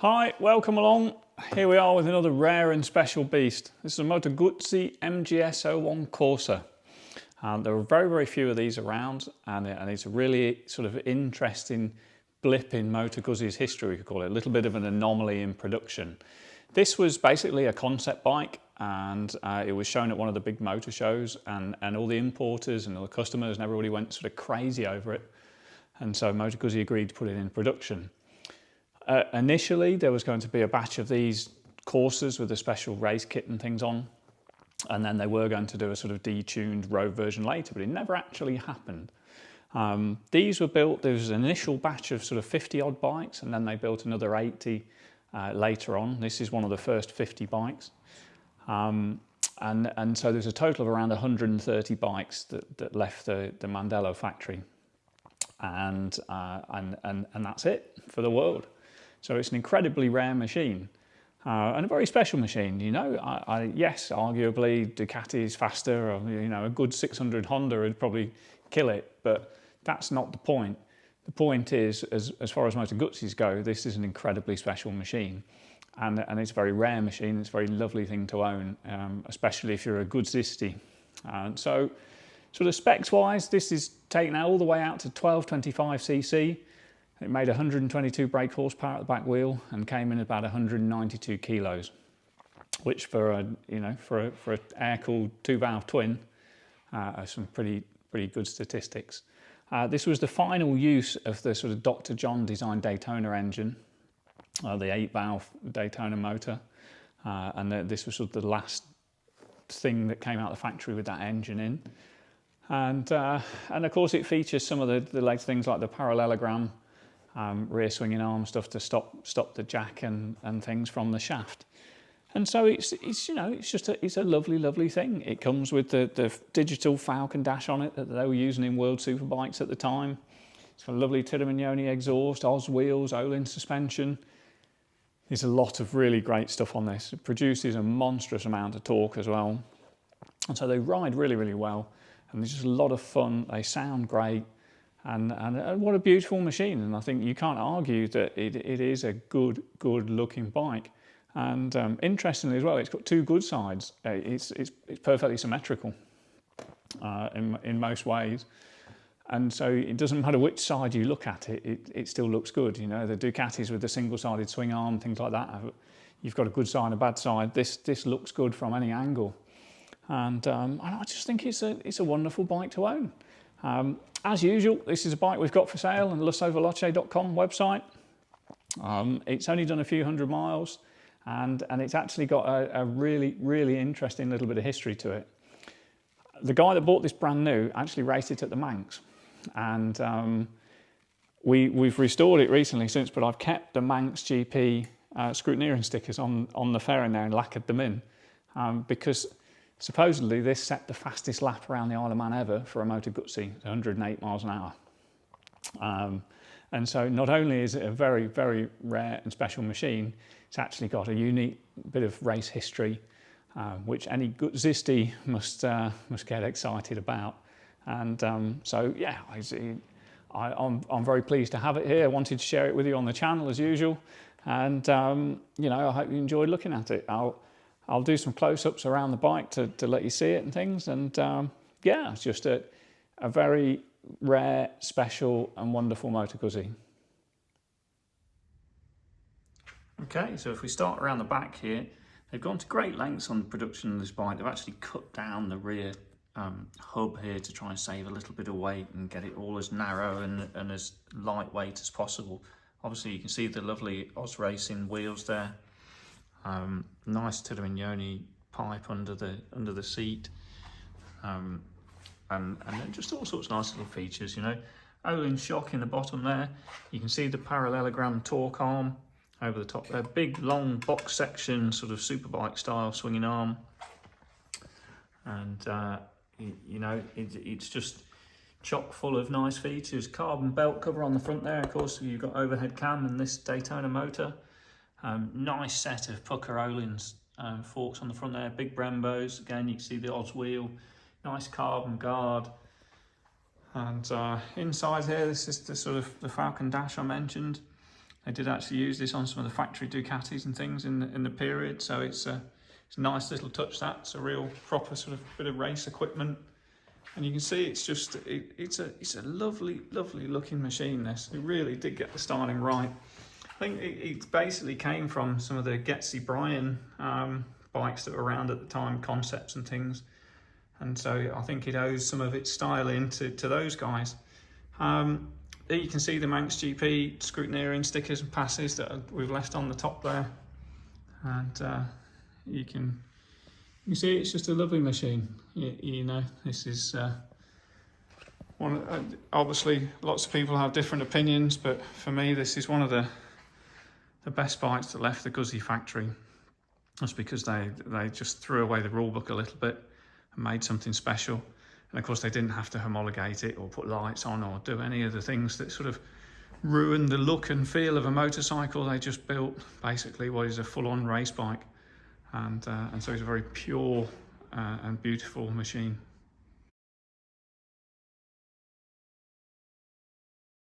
Hi, welcome along. Here we are with another rare and special beast. This is a Moto Guzzi MGS 01 Corsa. There are very few of these around, and it's a really sort of interesting blip in Moto Guzzi's history, we could call it, a little bit of an anomaly in production. This was basically a concept bike, and it was shown at one of the big motor shows, and all the importers and all the customers and everybody went sort of crazy over it. And so Moto Guzzi agreed to put it in production. Initially, there was going to be a batch of these Corsas with a special race kit and things on, and then they were going to do a sort of detuned road version later, but it never actually happened. These were built, there was an initial batch of sort of 50 odd bikes, and then they built another 80 later on. This is one of the first 50 bikes. And so there's a total of around 130 bikes that left the Mandello factory. And that's it for the world. So it's an incredibly rare machine and a very special machine. You know, yes, arguably Ducati is faster, or you know, a good 600 Honda would probably kill it, but that's not the point. The point is, as far as Moto Guzzis go, this is an incredibly special machine, and it's a very rare machine. It's a very lovely thing to own, especially if you're a Guzzisti. So, sort of specs-wise, this is taken all the way out to 1225 cc. It made 122 brake horsepower at the back wheel and came in about 192 kilos, which for a for an air-cooled 2-valve twin are some pretty good statistics. This was the final use of the sort of Dr. John designed Daytona engine, the 8-valve Daytona motor, and this was sort of the last thing that came out of the factory with that engine in. And of course it features some of the later things like the parallelogram, rear swinging arm stuff to stop the jack and things from the shaft. And so it's a lovely thing. It comes with the digital Falcon dash on it that they were using in World Superbikes at the time. It's got a lovely Timignoni exhaust, Oz wheels, Olin suspension. There's a lot of really great stuff on this. It produces a monstrous amount of torque as well. And so they ride really well. And they're just a lot of fun. They sound great. And what a beautiful machine. And I think you can't argue that it is a good looking bike. And interestingly as well, it's got two good sides. It's perfectly symmetrical in most ways. And so it doesn't matter which side you look at it still looks good. You know, the Ducatis with the single-sided swing arm, things like that, you've got a good side and a bad side. This looks good from any angle. And I just think it's a wonderful bike to own. As usual, this is a bike we've got for sale on the lussoveloce.com website. It's only done a few hundred miles, and it's actually got a really interesting little bit of history to it. The guy that bought this brand new actually raced it at the Manx, and we've restored it recently since, but I've kept the Manx GP scrutineering stickers on the fairing there and lacquered them in, because supposedly this set the fastest lap around the Isle of Man ever for a Moto Guzzi, 108 miles an hour. And so not only is it a very rare and special machine, it's actually got a unique bit of race history, which any Guzzisti must get excited about. And so yeah, I'm very pleased to have it here. I wanted to share it with you on the channel as usual, and you know, I hope you enjoyed looking at it. I'll do some close-ups around the bike to let you see it and things, and yeah, it's just a very rare, special and wonderful Moto Guzzi. Okay, so if we start around the back here, they've gone to great lengths on the production of this bike. They've actually cut down the rear hub here to try and save a little bit of weight and get it all as narrow and as lightweight as possible. Obviously you can see the lovely Oz Racing wheels there. Nice Timignoni pipe under the seat, and then just all sorts of nice little features, you know. Olin shock in the bottom there. You can see the parallelogram torque arm over the top there. Big long box section, sort of superbike style swinging arm, and you know, it's just chock full of nice features. Carbon belt cover on the front there. Of course, you've got overhead cam and this Daytona motor. Nice set of Pucker Olin's forks on the front there, big Brembos. Again, you can see the Oz wheel, nice carbon guard. And inside here, this is the sort of the Falcon dash I mentioned. They did actually use this on some of the factory Ducatis and things in the period, so it's a nice little touch. That's a real proper sort of bit of race equipment, and you can see it's just it's a lovely looking machine. This, it really did get the styling right. I think it basically came from some of the Guzzi Bryan bikes that were around at the time, concepts and things, and so I think it owes some of its styling to those guys. There you can see the Manx GP scrutineering stickers and passes that we've left on the top there, and you can see it's just a lovely machine. You know, this is obviously lots of people have different opinions, but for me this is one of the best bikes that left the Guzzi factory. That's because they just threw away the rule book a little bit and made something special. And of course they didn't have to homologate it or put lights on or do any of the things that sort of ruin the look and feel of a motorcycle. They just built basically what is a full-on race bike, and so it's a very pure and beautiful machine.